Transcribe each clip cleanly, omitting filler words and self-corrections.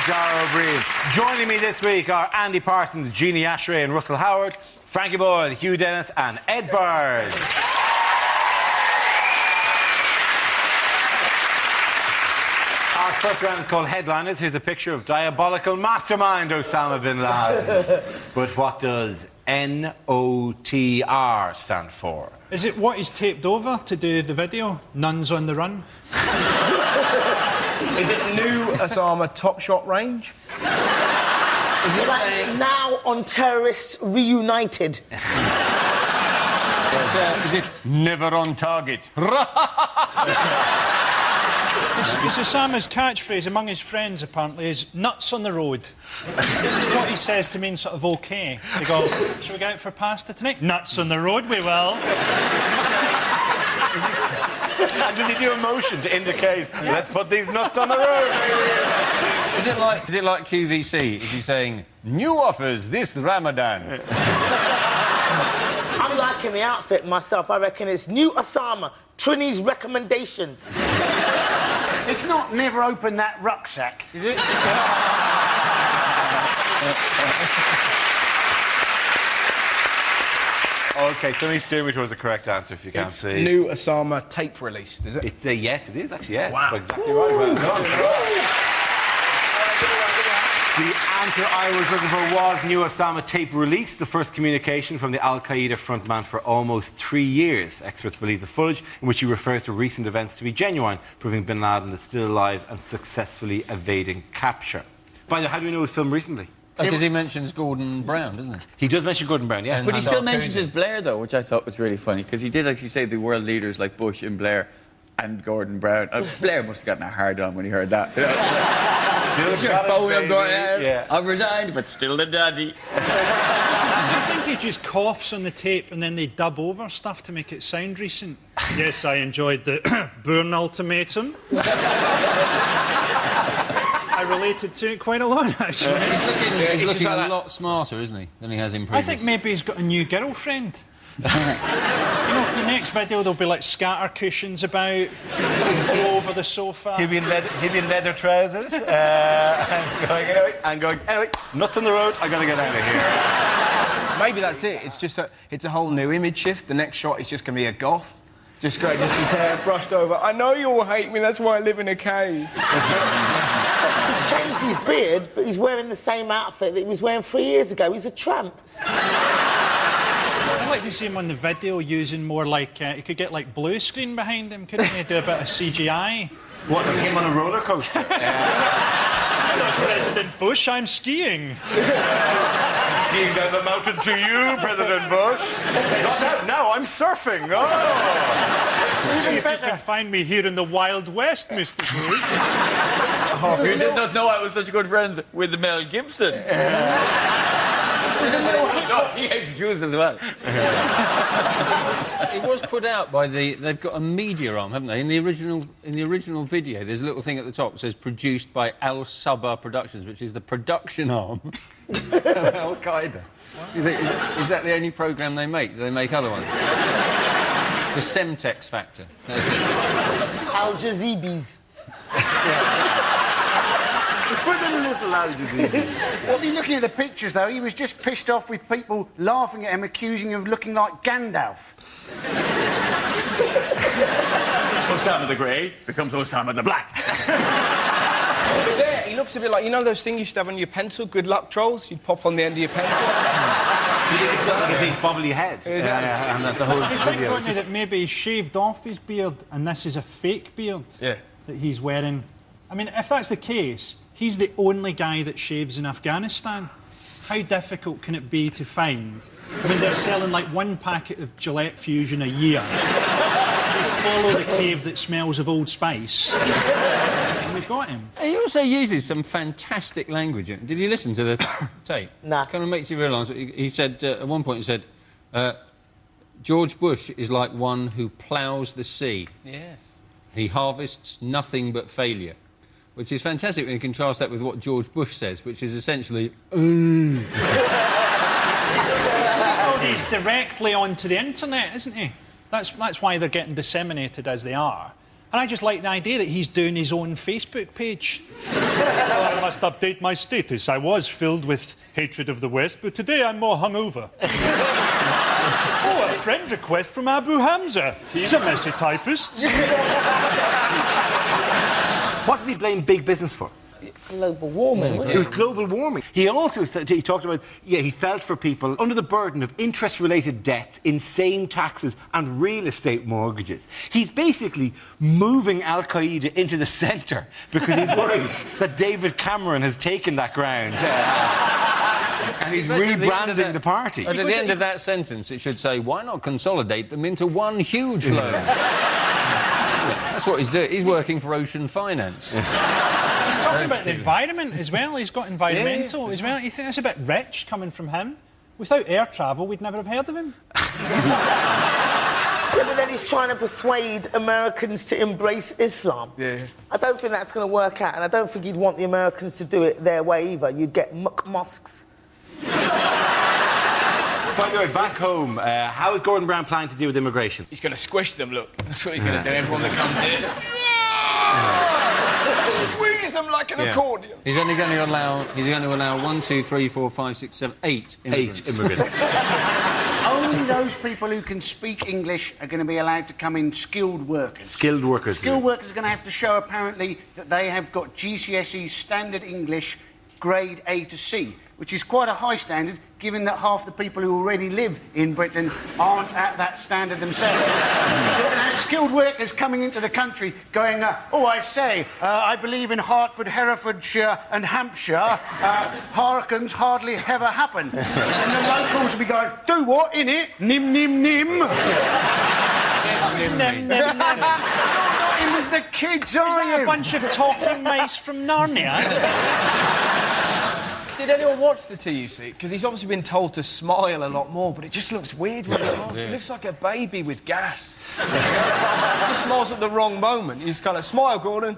Dara O'Brien. Joining me this week are Andy Parsons, Gina, Yashere and Russel Howard, Frankie Boyle, Hugh Dennis and Ed Byrne. Our first round is called Headliners. Here's a picture of diabolical mastermind Osama bin Laden. But what does NOTR stand for? Is it what he's taped over to do the video? Nuns on the Run? Is it new Osama Top Shot range? Is it like now on Terrorists Reunited? Is it never on target? It's Osama's catchphrase among his friends, apparently, is nuts on the road. It's what he says to mean sort of OK. They go, shall we go out for pasta tonight? Nuts on the road, we will. And does he do a motion to indicate, let's put these nuts on the road? Is it like QVC? Is he saying, new offers this Ramadan? I'm liking the outfit myself. I reckon it's new Osama, Trini's recommendations. It's not never open that rucksack, is it? OK, somebody steer me towards the correct answer, if you can, please. New Osama tape released, is it? It's yes, it is, actually, yes. Wow. Exactly right. Well done. The answer I was looking for was new Osama tape release, the first communication from the Al-Qaeda frontman for almost 3 years. Experts believe the footage, in which he refers to recent events, to be genuine, proving bin Laden is still alive and successfully evading capture. By the way, how do we know it was filmed recently? Because he mentions Gordon Brown, doesn't he? He does mention Gordon Brown, yes. But he still mentions his Blair, though, which I thought was really funny, because he did actually say the world leaders like Bush and Blair and Gordon Brown. Blair must have gotten a hard on when he heard that. Still I'm going out. Yeah. I'm resigned, but still the daddy. I think he just coughs on the tape and then they dub over stuff to make it sound recent. Yes, I enjoyed the Byrne ultimatum. I related to it quite a lot, actually. He's looking a lot smarter, isn't he, than he has in previous... I think maybe he's got a new girlfriend. You know, the next video there'll be like scatter cushions about, all over the sofa. He'll be in leather trousers and going, anyway, nuts on the road, I gotta get out of here. Maybe that's it. It's just it's a whole new image shift. The next shot is just going to be a goth. Just his hair brushed over. I know you all hate me, that's why I live in a cave. He's changed his beard, but he's wearing the same outfit that he was wearing 3 years ago. He's a tramp. I'd like to see him on the video using more like... he could get, like, blue screen behind him, couldn't he? Do a bit of CGI. What, like him on a roller coaster? President Bush, I'm skiing. Skiing down the mountain to you, President Bush. Not now, now I'm surfing. Oh. See if you can find me here in the Wild West, Mr. Bush. You did not know I was such good friends with Mel Gibson. He hates Jews as well. It was put out by the... They've got a media arm, haven't they? In the original video, there's a little thing at the top that says produced by Al Sabah Productions, which is the production arm of Al-Qaeda. Is that the only programme they make? Do they make other ones? The Semtex Factor. Al Jazeebis. Put the little Al Jazeera. Well, be looking at the pictures, though, he was just pissed off with people laughing at him, accusing him of looking like Gandalf. Osama the Grey becomes Osama the Black. There, he looks a bit like, you know those things you used to have on your pencil, good luck trolls? You'd pop on the end of your pencil. It's like a big bobbly head. And the whole I think, video. that maybe he shaved off his beard and this is a fake beard that he's wearing. I mean, if that's the case, he's the only guy that shaves in Afghanistan. How difficult can it be to find? I mean, they're selling like 1 packet of Gillette Fusion a year. Just follow the cave that smells of Old Spice. And we've got him. He also uses some fantastic language. Did you listen to the tape? Nah. Kind of makes you realise. He said, at one point, he said, George Bush is like one who ploughs the sea. Yeah. He harvests nothing but failure. Which is fantastic when you contrast that with what George Bush says, which is essentially... He's directly onto the internet, isn't he? That's why they're getting disseminated as they are. And I just like the idea that he's doing his own Facebook page. Well, I must update my status. I was filled with hatred of the West, but today I'm more hungover. Oh, a friend request from Abu Hamza. He's a messy typist. What did he blame big business for? Global warming, wasn't It was global warming. He also said, he talked about, he felt for people under the burden of interest-related debts, insane taxes and real estate mortgages. He's basically moving Al-Qaeda into the centre because he's worried that David Cameron has taken that ground. And he's rebranding the party. At the end of that sentence, it should say, why not consolidate them into one huge loan? That's what he's doing. He's working for Ocean Finance. He's talking about the environment as well. He's got environmental as well. You think that's a bit rich coming from him? Without air travel, we'd never have heard of him. Yeah, but then he's trying to persuade Americans to embrace Islam. Yeah. I don't think that's going to work out, and I don't think you'd want the Americans to do it their way either. You'd get mosques. By the way, back home, how is Gordon Brown planning to deal with immigration? He's going to squish them, look. That's what he's going to do, everyone that comes in. Squeeze them like an accordion. He's only going to allow 1, 2, 3, 4, 5, 6, 7, 8 immigrants. 8 immigrants. Only those people who can speak English are going to be allowed to come in skilled workers. Skilled workers. Skilled workers are going to have to show, apparently, that they have got GCSE standard English grade A to C, which is quite a high standard, given that half the people who already live in Britain aren't at that standard themselves. You're going to have skilled workers coming into the country going, oh, I say, I believe in Hertford, Herefordshire and Hampshire, hurricanes hardly ever happen. And the locals will be going, do what, innit? Nim, nim, nim. The kids, are Isn't a bunch of talking mice from Narnia? Did anyone watch the TUC? Because he's obviously been told to smile a lot more, but it just looks weird when he smiles. He looks like a baby with gas. He just smiles at the wrong moment. You just kind of smile, Gordon.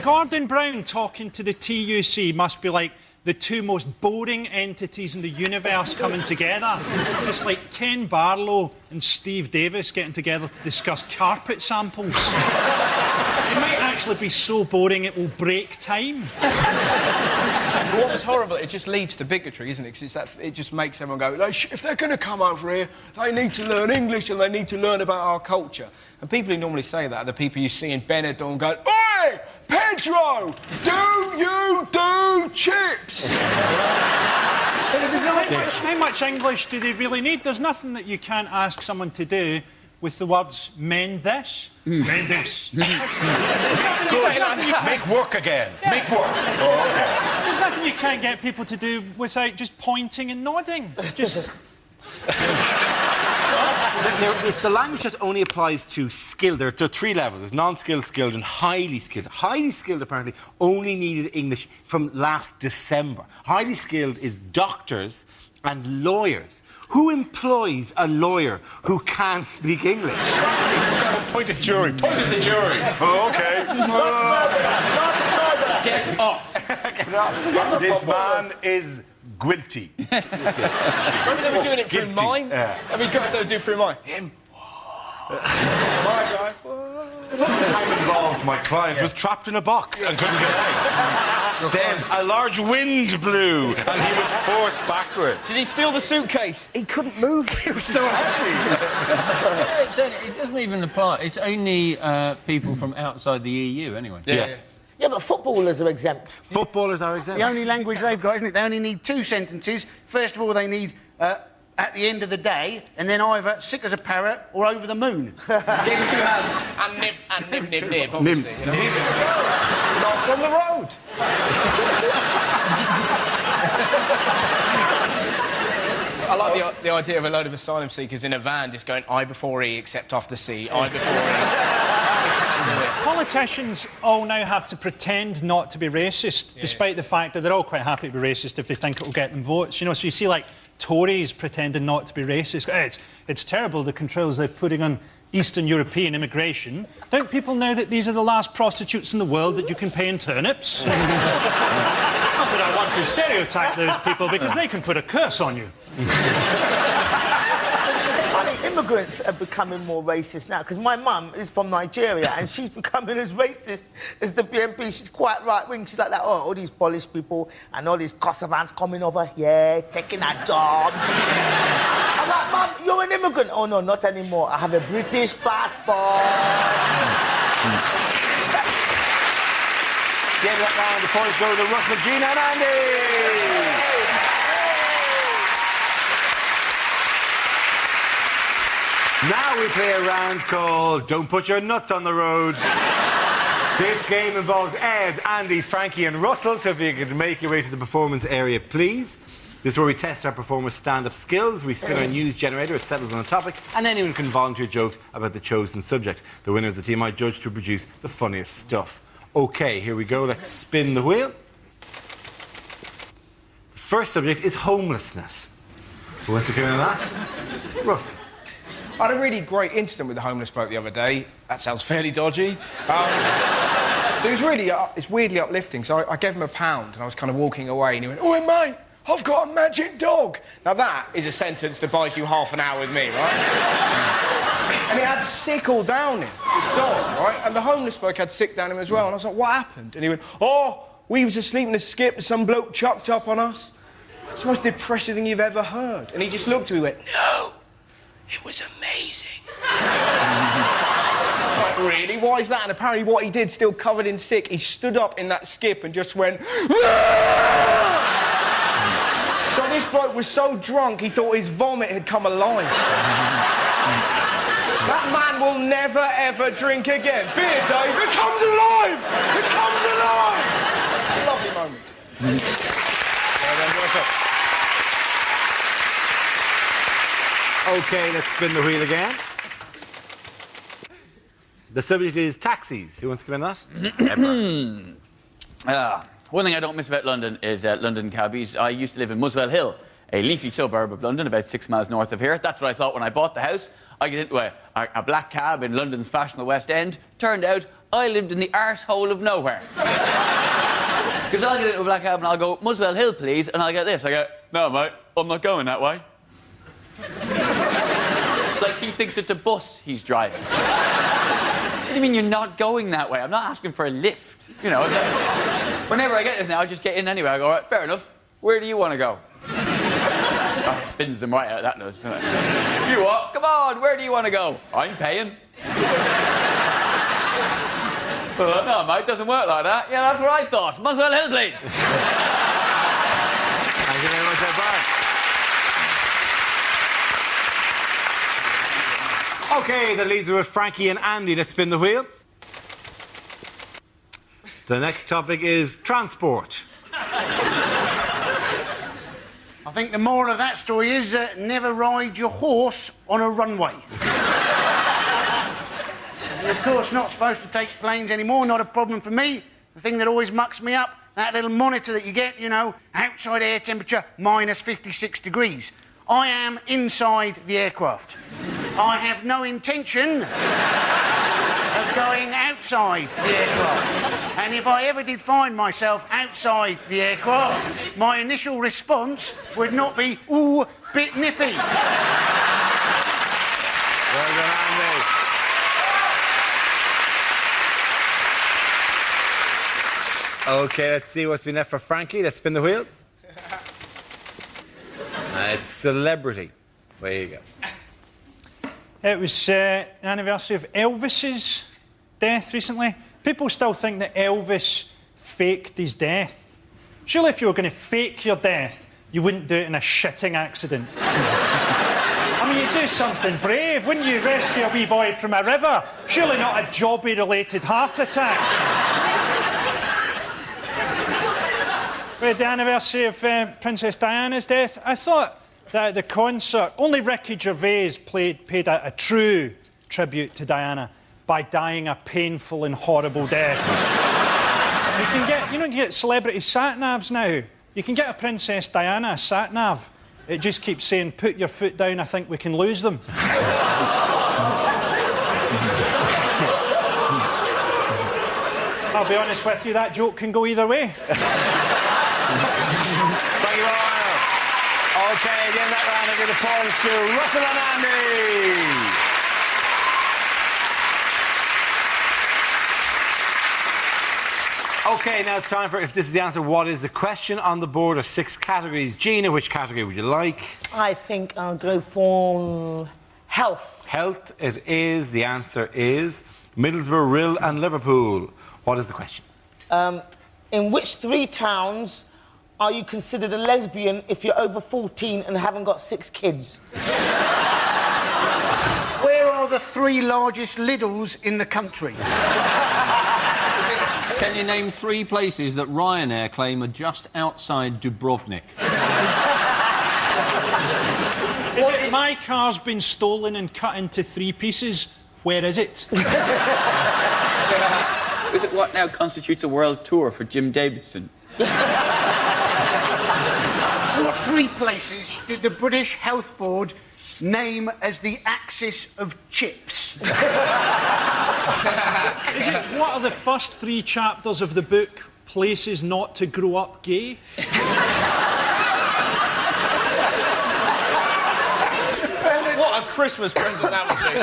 Gordon Brown talking to the TUC must be like the two most boring entities in the universe coming together. It's like Ken Barlow and Steve Davis getting together to discuss carpet samples. It might actually be so boring it will break time. What was horrible, it just leads to bigotry, isn't it? 'Cause it just makes everyone go, if they're going to come over here, they need to learn English and they need to learn about our culture. And people who normally say that are the people you see in Benidorm going, oi, Pedro, do you do chips? How much English do they really need? There's nothing that you can't ask someone to do with the words mend this, mend this. Make work again. Yeah. Make work. Oh, okay. There's nothing you can't get people to do without just pointing and nodding. Just... The language test only applies to skilled. There are 3 levels. There's non-skilled, skilled and highly skilled. Highly skilled, apparently, only needed English from last December. Highly skilled is doctors and lawyers. Who employs a lawyer who can't speak English? Point at jury. Point at the jury. Oh, OK. Get off. Get off. This man is guilty. Remember they were doing it through mime? I mean, they were doing it through mime. Him. My guy. I'm involved. My client was trapped in a box and couldn't get out. Then a large wind blew and he was forced backward. Did he steal the suitcase? He couldn't move. He was so happy. It doesn't even apply. It's only people from outside the EU, anyway. Yes. Yeah, but footballers are exempt. Footballers are exempt. The only language they've got, isn't it? They only need 2 sentences. First of all, they need at the end of the day, and then either sick as a parrot or over the moon. Give 2 hands. And nib, obviously. You know? Not on the road. I like the idea of a load of asylum seekers in a van just going I before E except after C, I before E. Politicians all now have to pretend not to be racist, despite the fact that they're all quite happy to be racist if they think it will get them votes. You know, so you see, like, Tories pretending not to be racist. It's terrible, the controls they're putting on Eastern European immigration. Don't people know that these are the last prostitutes in the world that you can pay in turnips? Not that I want to stereotype those people, because they can put a curse on you. It's funny, immigrants are becoming more racist now, because my mum is from Nigeria and she's becoming as racist as the BNP. She's quite right-wing. She's like that, oh, all these Polish people and all these Kosovans coming over here, taking our jobs. I'm like, Mum, you're an immigrant. Oh, no, not anymore. I have a British passport. Get that round. The points go to Russell, Gina and Andy. Now we play a round called Don't Put Your Nuts on the Road. This game involves Ed, Andy, Frankie and Russell, so if you could make your way to the performance area, please. This is where we test our performers' stand-up skills. We spin our news generator, it settles on a topic, and anyone can volunteer jokes about the chosen subject. The winner is the team I judge to produce the funniest stuff. OK, here we go. Let's spin the wheel. The first subject is homelessness. Who wants to come in on that? Russell. I had a really great incident with the homeless bloke the other day. That sounds fairly dodgy. It was really, it's weirdly uplifting. So I gave him £1 and I was kind of walking away and he went, "Oh, mate, I've got a magic dog." Now that is a sentence that buys you half an hour with me, right? And it had sick all down him, this dog, right? And the homeless bloke had sick down him as well. And I was like, "What happened?" And he went, "Oh, we was asleep in a skip and some bloke chucked up on us. It's the most depressing thing you've ever heard." And he just looked at me and went, "No, it was amazing." Like, really? Why is that? And apparently what he did, still covered in sick, he stood up in that skip and just went... So this bloke was so drunk, he thought his vomit had come alive. That man will never, ever drink again. Beer, Dave, it comes alive! It comes alive! Lovely moment. OK, let's spin the wheel again. The subject is taxis. Who wants to come in on that? One thing I don't miss about London is London cabbies. I used to live in Muswell Hill, a leafy suburb of London, about 6 miles north of here. That's what I thought when I bought the house. I get into a black cab in London's fashionable West End. Turned out I lived in the arsehole of nowhere. Because I'll get into a black cab and I'll go, "Muswell Hill, please," and I'll get this. I go, "No, mate, I'm not going that way." Like he thinks it's a bus he's driving. What do you mean you're not going that way? I'm not asking for a lift. You know, whenever I get this now, I just get in anyway. I go, "All right, fair enough. Where do you want to go?" That spins them right out, that does. "You what? Come on, where do you want to go?" "I'm paying." "No, mate, doesn't work like that." "Yeah, that's what I thought. Muswell Hill, please." Thank you very much, Byrne. OK, that leaves us with Frankie and Andy. Let's spin the wheel. The next topic is transport. I think the moral of that story is never ride your horse on a runway. You're, of course, not supposed to take planes anymore, not a problem for me. The thing that always mucks me up, that little monitor that you get, you know, outside air temperature, minus 56 degrees. I am inside the aircraft. I have no intention of going outside the aircraft. And if I ever did find myself outside the aircraft, my initial response would not be, "Ooh, bit nippy." Well done, Andy. OK, let's see what's been left for Frankie. Let's spin the wheel. It's celebrity. There you go. It was the anniversary of Elvis's death recently. People still think that Elvis faked his death. Surely if you were going to fake your death, you wouldn't do it in a shitting accident. I mean, you'd do something brave, wouldn't you? Rescue a wee boy from a river. Surely not a jobby-related heart attack. We had the anniversary of Princess Diana's death. I thought that at the concert, only Ricky Gervais paid a true tribute to Diana by dying a painful and horrible death. You can get celebrity sat-navs now. You can get a Princess Diana sat-nav. It just keeps saying, "Put your foot down, I think we can lose them." I'll be honest with you, that joke can go either way. Thank you all. Okay, at the end of that round, I give the points to Russell and Andy. Okay, now it's time for, if this is the answer, what is the question? On the board are 6 categories. Gina, which category would you like? I think I'll go for health. Health it is. The answer is Middlesbrough, Rill and Liverpool. What is the question? In which 3 towns are you considered a lesbian if you're over 14 and haven't got 6 kids? Where are the 3 largest Lidls in the country? Can you name 3 places that Ryanair claim are just outside Dubrovnik? Is it my car's been stolen and cut into 3 pieces? Where is it? Is it what now constitutes a world tour for Jim Davidson? What 3 places did the British Health Board name as the axis of chips? Is it what are the first 3 chapters of the book Places Not to Grow Up Gay? What a Christmas present that would be.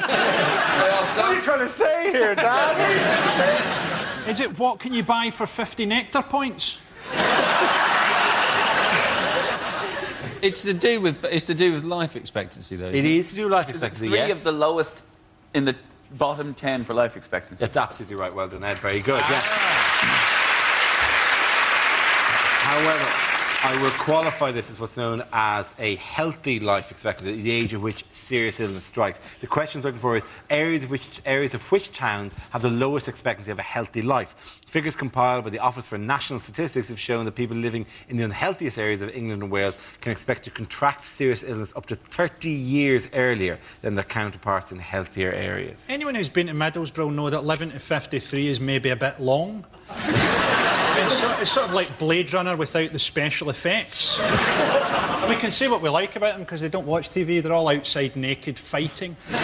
What are you trying to say here, Dad? What are you trying to say? Is it what can you buy for 50 nectar points? It's to do with life expectancy, though. It is to do with life expectancy, 3 yes. of the lowest in the bottom 10 for life expectancy. That's absolutely right. Well done, Ed. Very good, yeah. However, I will qualify this as what's known as a healthy life expectancy, the age at which serious illness strikes. The question I'm looking for is areas of which towns have the lowest expectancy of a healthy life. Figures compiled by the Office for National Statistics have shown that people living in the unhealthiest areas of England and Wales can expect to contract serious illness up to 30 years earlier than their counterparts in healthier areas. Anyone who's been to Middlesbrough know that living to 53 is maybe a bit long. It's sort of like Blade Runner without the special effects. And we can say what we like about them because they don't watch TV. They're all outside naked fighting. But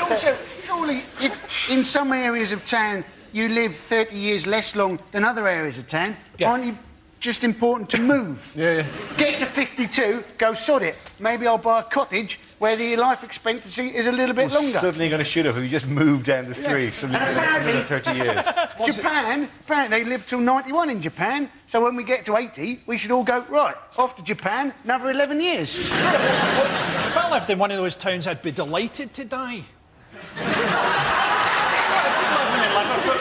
also, surely, if in some areas of town you live 30 years less long than other areas of town, aren't you just important to move? Yeah. Get to 52, go sod it. Maybe I'll buy a cottage where the life expectancy is a little bit longer. Suddenly going to shoot up if you just move down the street. Suddenly another 30 years. Japan, apparently they live till 91 in Japan, so when we get to 80, we should all go, right, off to Japan, another 11 years. If I lived in one of those towns, I'd be delighted to die.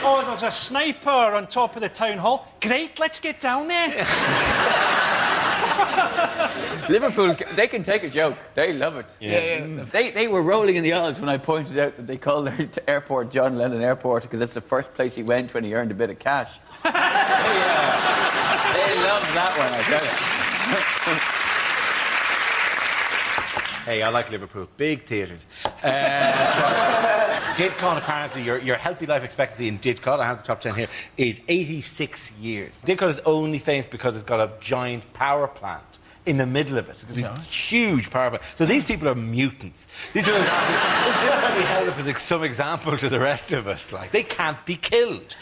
Oh, there's a sniper on top of the town hall. Great, let's get down there. Liverpool, they can take a joke. They love it. Yeah. They were rolling in the aisles when I pointed out that they call their airport John Lennon Airport because it's the first place he went when he earned a bit of cash. They love that one, I tell you. Hey, I like Liverpool. Big theatres. Didcot, apparently, your healthy life expectancy in Didcot, I have the top 10 here, is 86 years. Didcot is only famous because it's got a giant power plant in the middle of it. It's a huge power plant. So these people are mutants. These are they're probably held up as some example to the rest of us. Like, they can't be killed.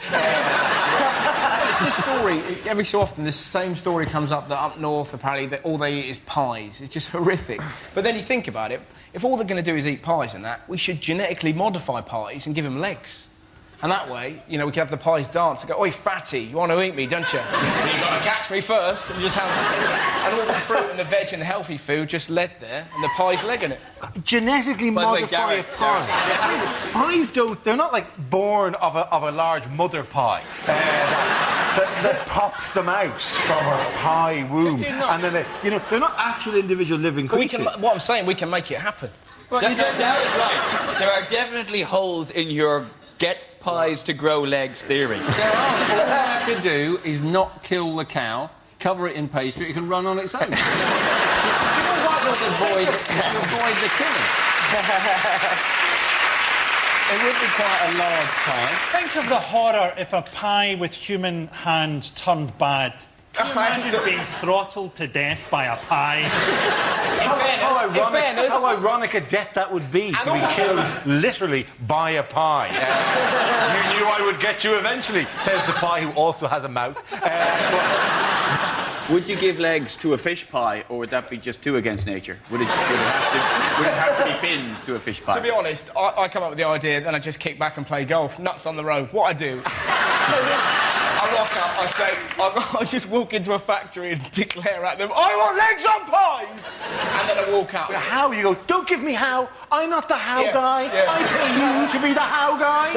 This story, every so often, this same story comes up that up north, apparently, that all they eat is pies. It's just horrific. But then you think about it, if all they're going to do is eat pies and that, we should genetically modify pies and give them legs. And that way, you know, we can have the pies dance and go, oi, fatty, you want to eat me, don't you? You've got to catch me first and just have... And all the fruit and the veg and the healthy food just led there and the pie's legging it. Genetically modify a pie. Pies they're not like born of a large mother pie. That pops them out from her pie womb. And then they're not actual individual living creatures. What I'm saying, we can make it happen. Well, Darryl is right. There are definitely holes in your get pies to grow legs theory. All you have to do is not kill the cow, cover it in pastry, it can run on its own. Do you know what will avoid the killing? It would be quite a large pie. Think of the horror if a pie with human hands turned bad. Can you imagine being throttled to death by a pie? How ironic a death that would be to be killed literally by a pie. You knew I would get you eventually, says the pie who also has a mouth. Would you give legs to a fish pie, or would that be just two against nature? Would it have to be fins to a fish pie? To be honest, I come up with the idea, then I just kick back and play golf, nuts on the road. What I do... I rock up, I say, I just walk into a factory and declare at them, I want legs on pies! And then I walk out. How? You go, don't give me how. I'm not the how Yeah, guy. yeah. I pay you to be the how guy.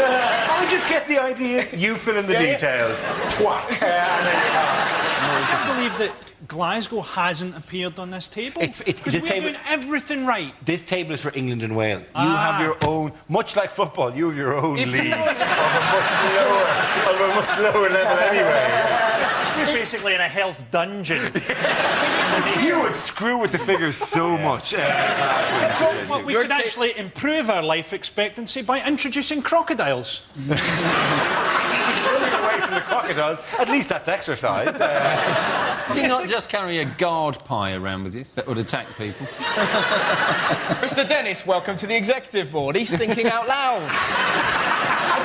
I just get the idea. You fill in the details. Whack. And then you go. I can't believe that Glasgow hasn't appeared on this table. It's because this we're table- doing everything right. This table is for England and Wales. You have your own, much like football, you have your own league of a much lower level anyway. We're basically in a health dungeon. You would screw with the figures so much. Well, we could actually improve our life expectancy by introducing crocodiles. Running away from the crocodiles, at least that's exercise. Do you not just carry a guard pie around with you that would attack people? Mr. Dennis, welcome to the executive board. He's thinking out loud. A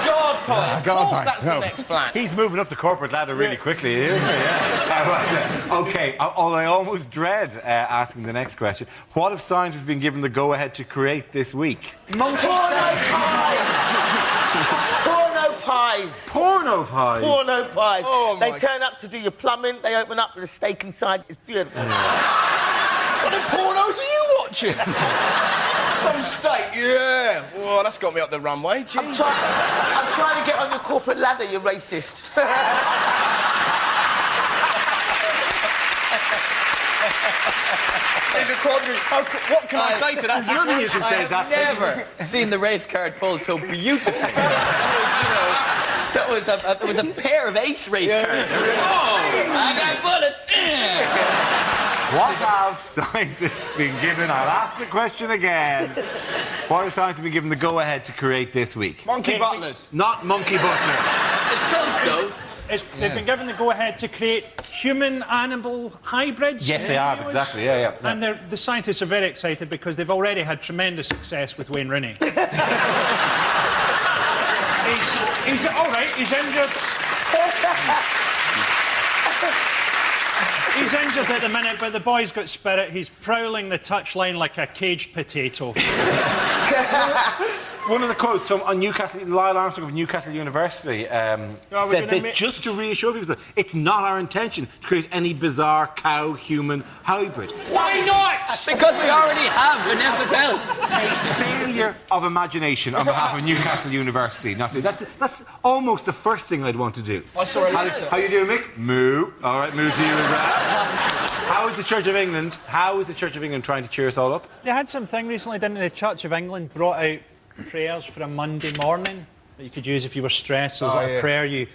guard pie. Of course, that's the next plan. He's moving up the corporate ladder really quickly, isn't he? Yeah. Okay, I almost dread asking the next question. What have scientists been given the go-ahead to create this week? Porno pies! Porno pies! Porno pies! Porno pies. Oh, my They turn up to do your plumbing, they open up with a steak inside. It's beautiful. What kind of pornos are you watching? Some steak, yeah. Whoa, that's got me up the runway. Jeez. I'm trying to get on your corporate ladder, you racist. There's a quadri. What can I say to that? There's nothing you can say to I've that. never seen the race card pulled so beautifully. That was a pair of ace race cards. Oh, I got bullets. What have scientists been given? I'll ask the question again. What have scientists been given the go-ahead to create this week? Monkey butlers. Not monkey butlers. It's close though. They've been given the go-ahead to create human-animal hybrids. Yes, they have, exactly, yeah. And the scientists are very excited because they've already had tremendous success with Wayne Rooney. He's all right, he's injured. He's injured at the minute, but the boy's got spirit. He's prowling the touchline like a caged potato. One of the quotes from Lyle Armstrong of Newcastle University said that just to reassure people, it's not our intention to create any bizarre cow-human hybrid. Why not? Because we already have an else. A failure of imagination on behalf of Newcastle University. Not to, that's almost the first thing I'd want to do. I saw it. How you doing, Mick? Moo. All right, moo to you as well. How is the Church of England trying to cheer us all up? They had something recently, didn't they? The Church of England brought out prayers for a Monday morning that you could use if you were stressed. There's a prayer you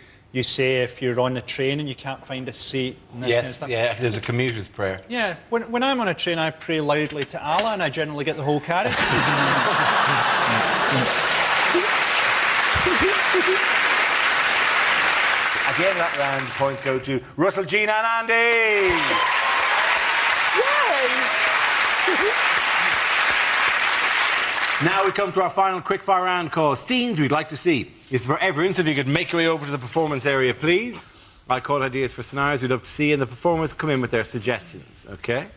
say if you're on the train and you can't find a seat. And this kind of stuff. Yeah, there's a commuter's prayer. Yeah, when I'm on a train, I pray loudly to Allah and I generally get the whole carriage. Again, that round points go to Russell, Gina and Andy. Now we come to our final quickfire round called Scenes We'd Like to See. It's for everyone, so if you could make your way over to the performance area, please. I call ideas for scenarios we'd love to see, and the performers come in with their suggestions, OK?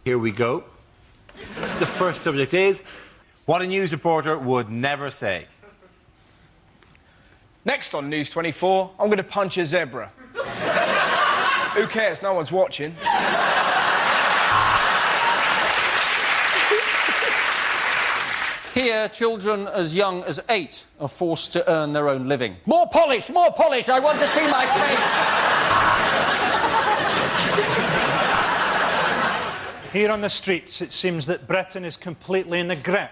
Here we go. The first subject is what a news reporter would never say. Next on News 24, I'm going to punch a zebra. Who cares? No one's watching. Here, children as young as 8 are forced to earn their own living. More polish! More polish! I want to see my face! Here on the streets, it seems that Britain is completely in the grip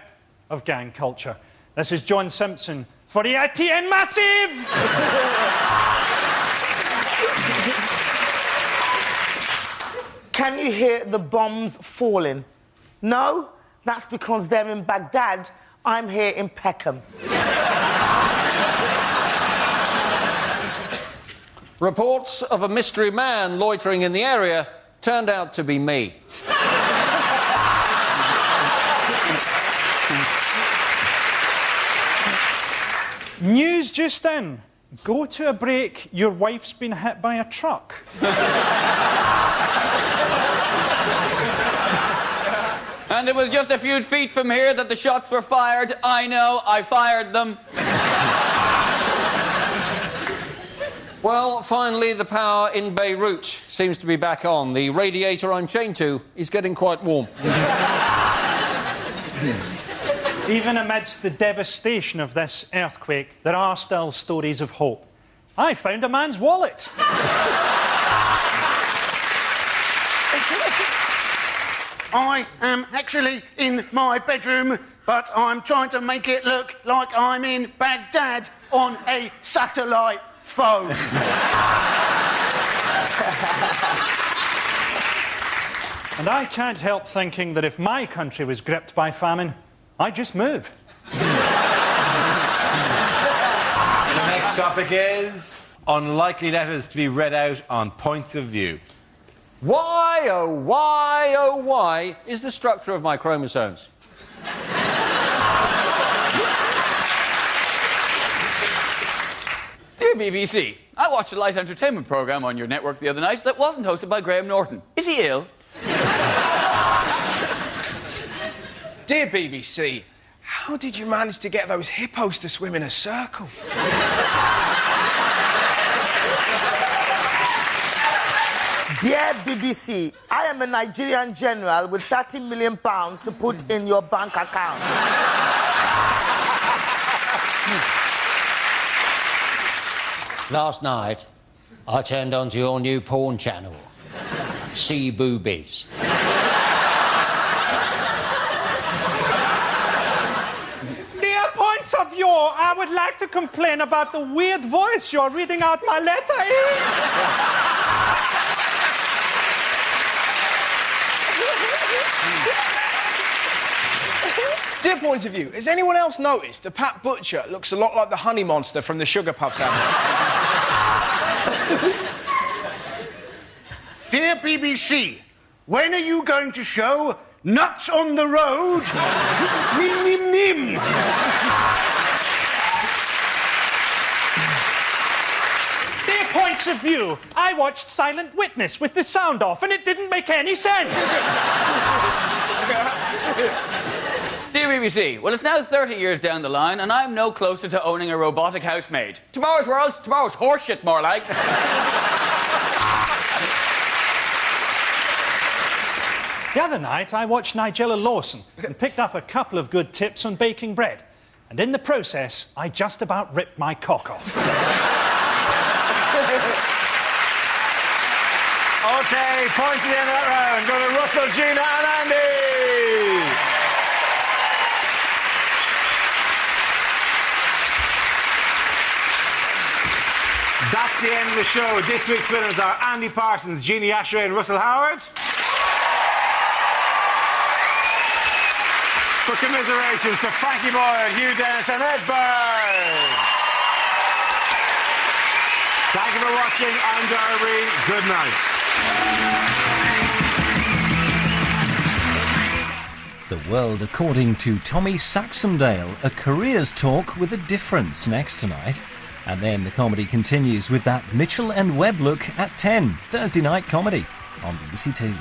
of gang culture. This is John Simpson for EITN Massive! Can you hear the bombs falling? No? That's because they're in Baghdad. I'm here in Peckham. Reports of a mystery man loitering in the area turned out to be me. News just in. Go to a break, your wife's been hit by a truck. And it was just a few feet from here that the shots were fired. I know, I fired them. Well, finally, the power in Beirut seems to be back on. The radiator I'm chained to is getting quite warm. Even amidst the devastation of this earthquake, there are still stories of hope. I found a man's wallet. I am actually in my bedroom, but I'm trying to make it look like I'm in Baghdad on a satellite phone. And I can't help thinking that if my country was gripped by famine, I'd just move. The next topic is unlikely letters to be read out on points of view. Why, oh why is the structure of my chromosomes? Dear BBC, I watched a light entertainment programme on your network the other night that wasn't hosted by Graham Norton. Is he ill? Dear BBC, how did you manage to get those hippos to swim in a circle? Dear BBC, I am a Nigerian general with £30 million to put in your bank account. Last night, I turned onto your new porn channel, See Boobies. Dear points of view, I would like to complain about the weird voice you're reading out my letter in. Dear point of view, has anyone else noticed that Pat Butcher looks a lot like the honey monster from the Sugar Puffs album? Dear BBC, when are you going to show Nuts on the Road? Nim, nim, nim. Dear points of view, I watched Silent Witness with the sound off and it didn't make any sense. Dear BBC, well, it's now 30 years down the line, and I'm no closer to owning a robotic housemaid. Tomorrow's world, tomorrow's horseshit, more like. The other night, I watched Nigella Lawson and picked up a couple of good tips on baking bread. And in the process, I just about ripped my cock off. OK, point to the end of that round. Go to Russell, Gina and Andy. That's the end of the show. This week's winners are Andy Parsons, Gina, Yashere and Russell Howard. For commiserations to Frankie, Boyle, Hugh Dennis and Ed Byrne. Thank you for watching. I'm Darby. Good night. The World According to Tommy Saxondale, a careers talk with a difference next tonight. And then the comedy continues with that Mitchell and Webb look at 10, Thursday night comedy on BBC Two.